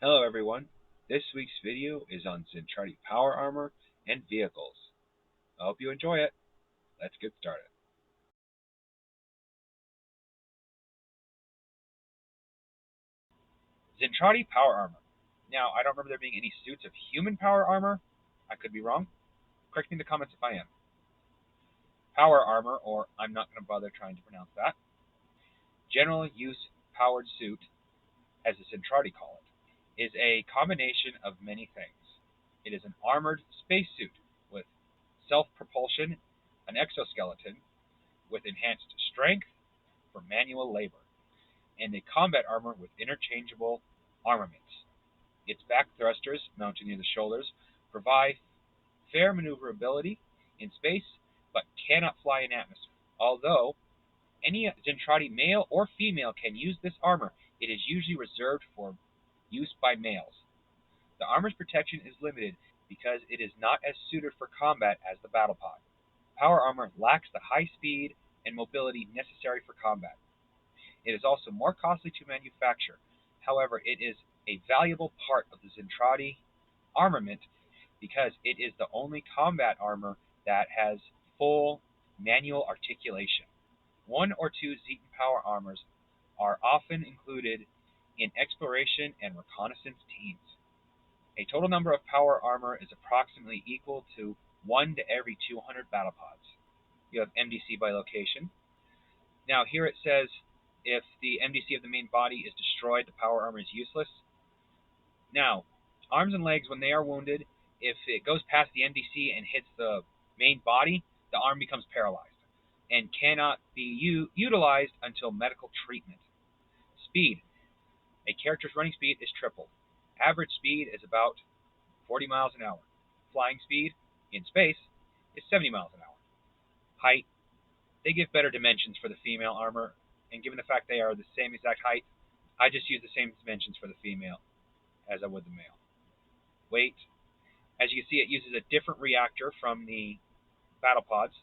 Hello everyone, this week's video is on Zentraedi power armor and vehicles. I hope you enjoy it. Let's get started. Zentraedi power armor. Now, I don't remember there being any suits of human power armor. I could be wrong. Correct me in the comments if I am. Power armor, or I'm not going to bother trying to pronounce that. General use powered suit, as the Zentraedi call it, is a combination of many things. It is an armored spacesuit with self-propulsion, an exoskeleton with enhanced strength for manual labor, and a combat armor with interchangeable armaments. Its back thrusters, mounted near the shoulders, provide fair maneuverability in space, but cannot fly in atmosphere. Although any Zentraedi male or female can use this armor, it is usually reserved for use by males. The armor's protection is limited because it is not as suited for combat as the battle pod. Power armor lacks the high speed and mobility necessary for combat. It is also more costly to manufacture. However, it is a valuable part of the Zentraedi armament because it is the only combat armor that has full manual articulation. One or two Zetan power armors are often included in exploration and reconnaissance teams. A total number of power armor is approximately equal to 1 to every 200 battle pods. You have MDC by location. Now here it says if the MDC of the main body is destroyed, the power armor is useless. Now, arms and legs, when they are wounded, if it goes past the MDC and hits the main body, the arm becomes paralyzed and cannot be utilized until medical treatment. Speed. A character's running speed is tripled. Average speed is about 40 miles an hour. Flying speed in space is 70 miles an hour. Height. They give better dimensions for the female armor, and given the fact they are the same exact height, I just use the same dimensions for the female as I would the male. Weight. As you can see, it uses a different reactor from the battle pods.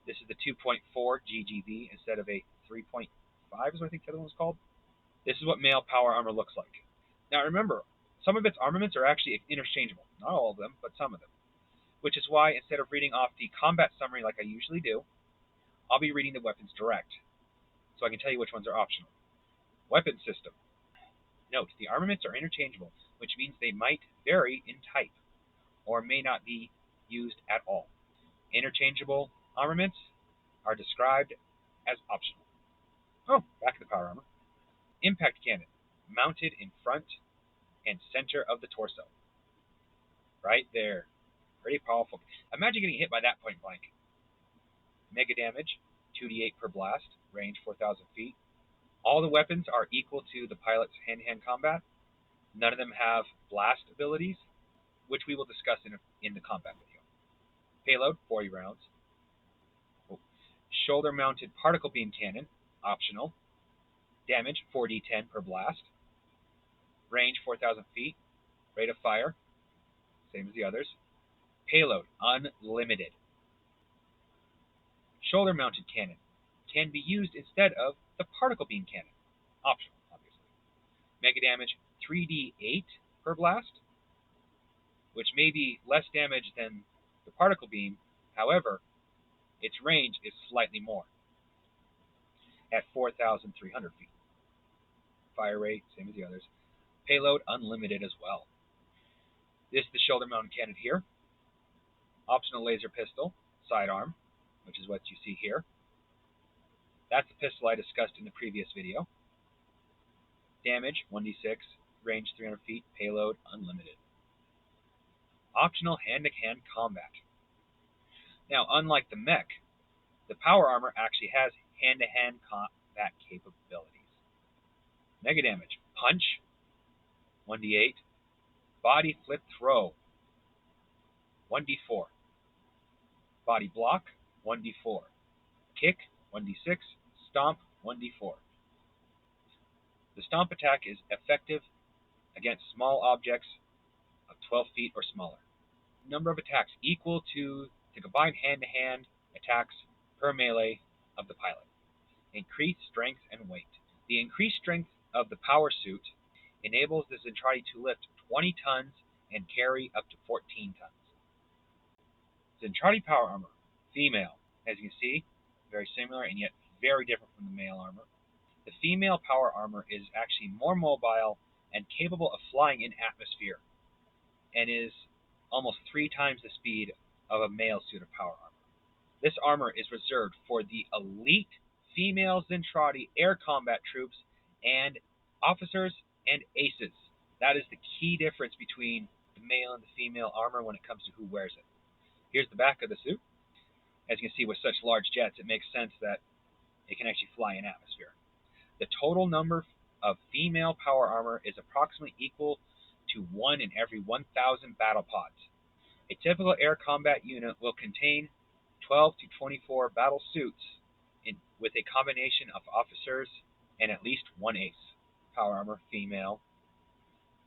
This is the 2.4 GGV instead of a 3.5 is what I think the other one was called. This is what male power armor looks like. Now remember, some of its armaments are actually interchangeable. Not all of them, but some of them. Which is why instead of reading off the combat summary like I usually do, I'll be reading the weapons direct, so I can tell you which ones are optional. Weapon system. Note, the armaments are interchangeable, which means they might vary in type, or may not be used at all. Interchangeable armaments are described as optional. Oh, back to the power armor. Impact cannon, mounted in front and center of the torso. Right there. Pretty powerful. Imagine getting hit by that point blank. Mega damage, 2d8 per blast, range 4,000 feet. All the weapons are equal to the pilot's hand-to-hand combat. None of them have blast abilities, which we will discuss in the combat video. Payload, 40 rounds. Oh. Shoulder-mounted particle beam cannon, optional. Damage, 4d10 per blast. Range, 4,000 feet. Rate of fire, same as the others. Payload, unlimited. Shoulder-mounted cannon can be used instead of the particle beam cannon. Optional, obviously. Mega damage, 3d8 per blast, which may be less damage than the particle beam. However, its range is slightly more at 4,300 feet. Fire rate, same as the others. Payload, unlimited as well. This is the shoulder-mounted cannon here. Optional laser pistol, sidearm, which is what you see here. That's the pistol I discussed in the previous video. Damage, 1d6, range 300 feet, payload, unlimited. Optional hand-to-hand combat. Now, unlike the mech, the power armor actually has hand-to-hand combat capabilities. Mega damage, punch, 1d8, body flip throw, 1d4, body block, 1d4, kick, 1d6, stomp, 1d4. The stomp attack is effective against small objects of 12 feet or smaller. Number of attacks equal to the combined hand-to-hand attacks per melee of the pilot. Increased strength and weight. The increased strength of the power suit enables the Zentraedi to lift 20 tons and carry up to 14 tons. Zentraedi power armor, female. As you can see, very similar and yet very different from the male armor. The female power armor is actually more mobile and capable of flying in atmosphere, and is almost 3 times the speed of a male suit of power armor. This armor is reserved for the elite female Zentraedi air combat troops and officers and aces. That is the key difference between the male and the female armor when it comes to who wears it. Here's the back of the suit. As you can see, with such large jets, it makes sense that it can actually fly in atmosphere. The total number of female power armor is approximately equal to 1 in every 1,000 battle pods. A typical air combat unit will contain 12 to 24 battle suits with a combination of officers and at least one ace. Power armor, female.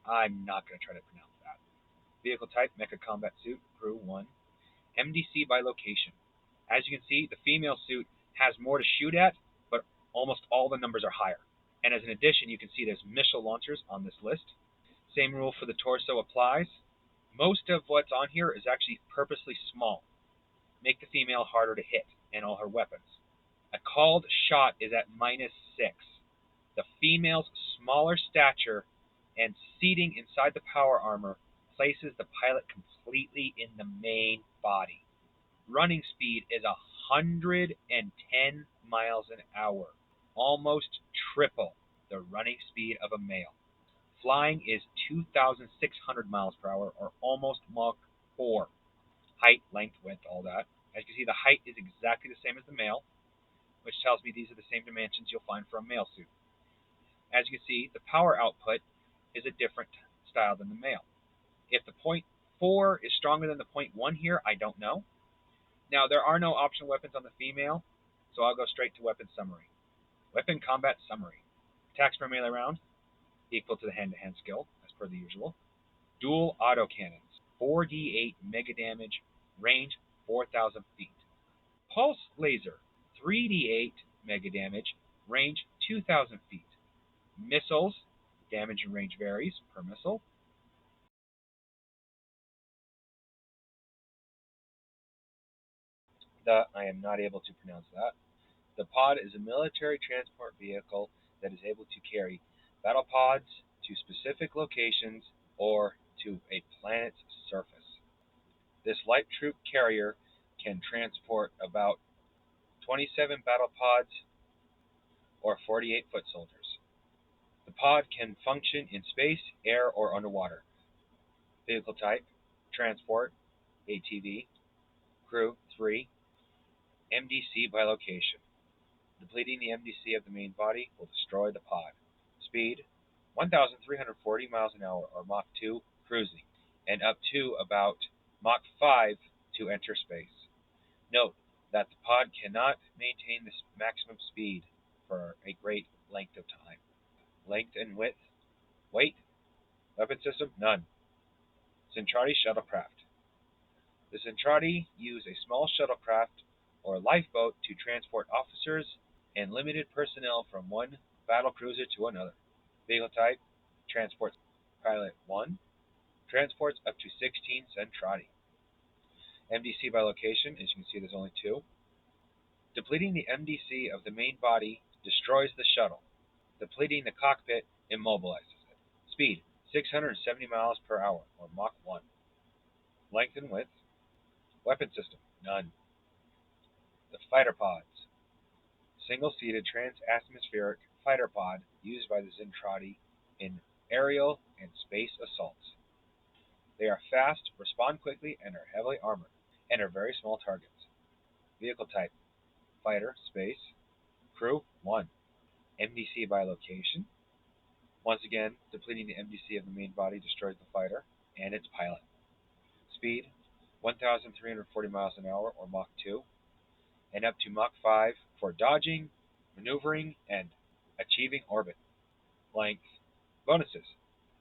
I'm not going to try to pronounce that. Vehicle type, mecha combat suit, crew 1. MDC by location. As you can see, the female suit has more to shoot at, but almost all the numbers are higher. And as an addition, you can see there's missile launchers on this list. Same rule for the torso applies. Most of what's on here is actually purposely small. Make the female harder to hit, and all her weapons. A called shot is at -6. The female's smaller stature and seating inside the power armor places the pilot completely in the main body. Running speed is 110 miles an hour, almost triple the running speed of a male. Flying is 2,600 miles per hour, or almost Mach 4. Height, length, width, all that. As you can see, the height is exactly the same as the male, which tells me these are the same dimensions you'll find for a male suit. As you can see, the power output is a different style than the male. If the .4 is stronger than the .1 here, I don't know. Now, there are no optional weapons on the female, so I'll go straight to weapon summary. Weapon combat summary. Attacks per melee round, equal to the hand-to-hand skill, as per the usual. Dual autocannons, 4d8 mega damage, range 4,000 feet. Pulse laser, 3d8 mega damage, range 2,000 feet. Missiles, damage and range varies per missile. I am not able to pronounce that. The pod is a military transport vehicle that is able to carry battle pods to specific locations or to a planet's surface. This light troop carrier can transport about 27 battle pods or 48 foot soldiers. The pod can function in space, air, or underwater. Vehicle type, transport, ATV, crew 3, MDC by location. Depleting the MDC of the main body will destroy the pod. Speed, 1,340 miles an hour, or Mach 2 cruising, and up to about Mach 5 to enter space. Note that the pod cannot maintain this maximum speed for a great length of time. Length and width, weight, weapon system, none. Zentraedi shuttlecraft. The Zentraedi use a small shuttlecraft or lifeboat to transport officers and limited personnel from one battle cruiser to another. Vehicle type, transport. Pilot 1, transports up to 16 Zentraedi. MDC by location, as you can see there's only 2. Depleting the MDC of the main body destroys the shuttle. Depleting the cockpit immobilizes it. Speed, 670 miles per hour, or Mach 1. Length and width. Weapon system, none. The fighter pods. Single-seated trans-atmospheric fighter pod used by the Zentraedi in aerial and space assaults. They are fast, respond quickly, and are heavily armored, and are very small targets. Vehicle type, fighter, space. Crew, 1. MDC by location. Once again, depleting the MDC of the main body destroys the fighter and its pilot. Speed, 1,340 miles an hour, or Mach 2, and up to Mach 5 for dodging, maneuvering, and achieving orbit. Length. Bonuses.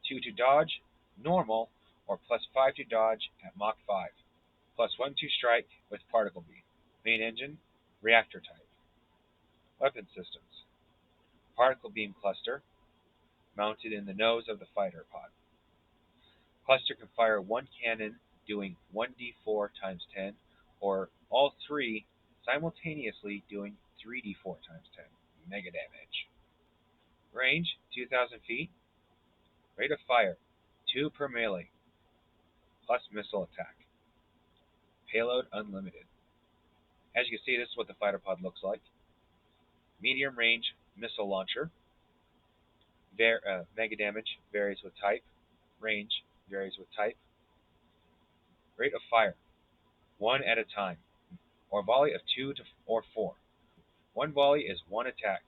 2 to dodge, normal, or +5 to dodge at Mach 5. +1 to strike with particle beam. Main engine, reactor type. Weapon systems. Particle beam cluster, mounted in the nose of the fighter pod. Cluster can fire one cannon doing 1d4 times 10, or all three simultaneously doing 3d4 times 10. Mega damage. Range 2,000 feet. Rate of fire 2 per melee, plus missile attack. Payload unlimited. As you can see, this is what the fighter pod looks like. Medium range missile launcher. Mega damage varies with type. Range varies with type. Rate of fire 1 at a time, or volley of 2 or 4. One volley is one attack.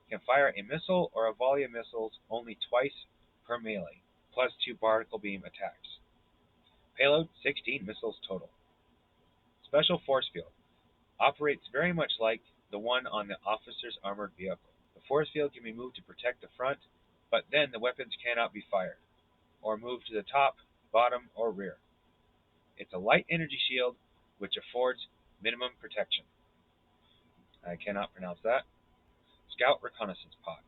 Can fire a missile or a volley of missiles only twice per melee, plus 2 particle beam attacks. Payload 16 missiles total. Special force field. Operates very much like the one on the officer's armored vehicle. The force field can be moved to protect the front, but then the weapons cannot be fired, or moved to the top, bottom, or rear. It's a light energy shield which affords minimum protection. I cannot pronounce that. Scout Reconnaissance Pod.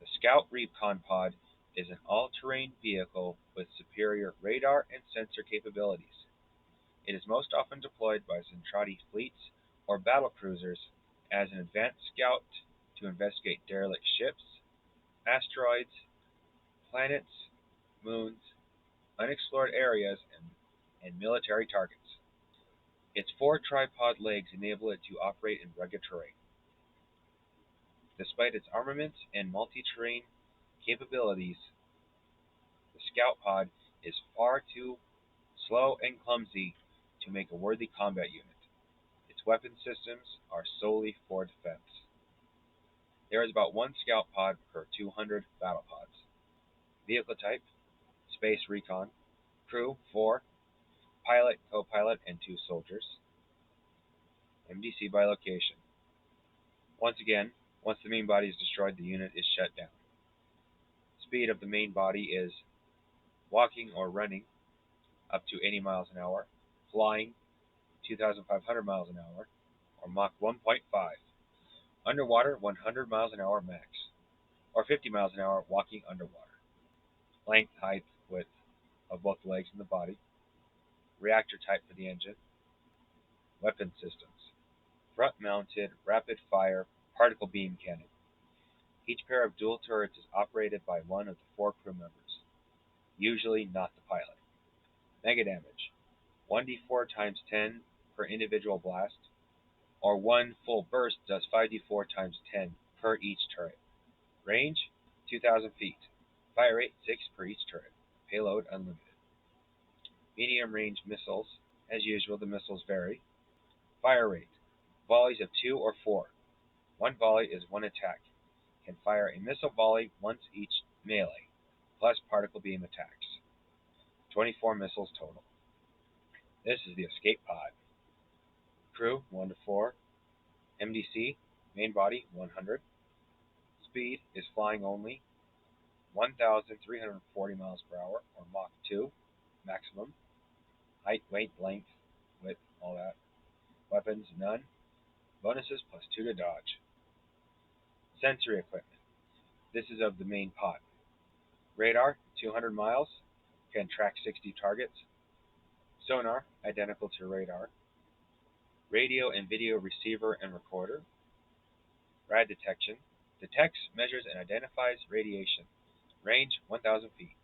The Scout Recon Pod is an all-terrain vehicle with superior radar and sensor capabilities. It is most often deployed by Zentraedi fleets or battle cruisers as an advanced scout to investigate derelict ships, asteroids, planets, moons, unexplored areas, and military targets. Its 4 tripod legs enable it to operate in rugged terrain. Despite its armament and multi-terrain capabilities, the Scout Pod is far too slow and clumsy to make a worthy combat unit. Its weapon systems are solely for defense. There is about 1 Scout Pod per 200 battle pods. Vehicle type, Space Recon. Crew, 4. Pilot, co-pilot, and 2 soldiers. MDC by location. Once again, once the main body is destroyed, the unit is shut down. Speed of the main body is walking or running up to 80 miles an hour, flying 2,500 miles an hour, or Mach 1.5. Underwater, 100 miles an hour max, or 50 miles an hour walking underwater. Length, height, width of both the legs and the body. Reactor type for the engine. Weapon systems. Front-mounted, rapid-fire, particle beam cannon. Each pair of dual turrets is operated by one of the 4 crew members, usually not the pilot. Mega damage. 1d4 times 10 per individual blast, or 1 full burst does 5d4 times 10 per each turret. Range, 2,000 feet. Fire rate, 6 per each turret. Payload, unlimited. Medium range missiles. As usual, the missiles vary. Fire rate. Volleys of 2 or 4. One volley is one attack. Can fire a missile volley once each melee, plus particle beam attacks. 24 missiles total. This is the escape pod. Crew, 1 to 4. MDC, main body, 100. Speed is flying only, 1,340 miles per hour, or Mach 2, maximum. Height, weight, length, width, all that. Weapons, none. Bonuses, plus 2 to dodge. Sensory equipment. This is of the main pod. Radar, 200 miles, can track 60 targets. Sonar, identical to radar. Radio and video receiver and recorder. Rad detection. Detects, measures, and identifies radiation. Range, 1,000 feet.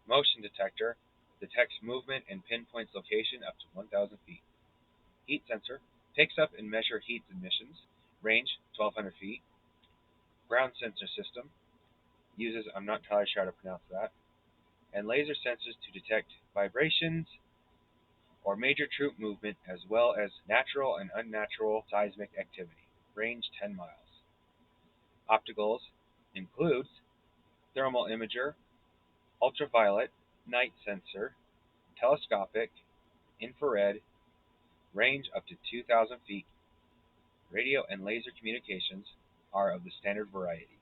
Motion detector. Detects movement and pinpoints location up to 1,000 feet. Heat sensor. Picks up and measures heat emissions. Range, 1,200 feet. Ground sensor system. Uses, I'm not entirely sure how to pronounce that. And laser sensors to detect vibrations or major troop movement, as well as natural and unnatural seismic activity. Range, 10 miles. Opticals includes thermal imager, ultraviolet, night sensor, telescopic, infrared, range up to 2,000 feet. Radio and laser communications are of the standard variety.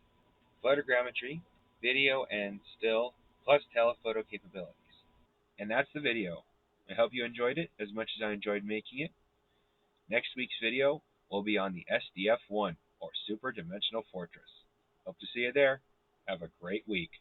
Photogrammetry, video and still, plus telephoto capabilities. And that's the video. I hope you enjoyed it as much as I enjoyed making it. Next week's video will be on the SDF-1, or Super Dimensional Fortress. Hope to see you there. Have a great week.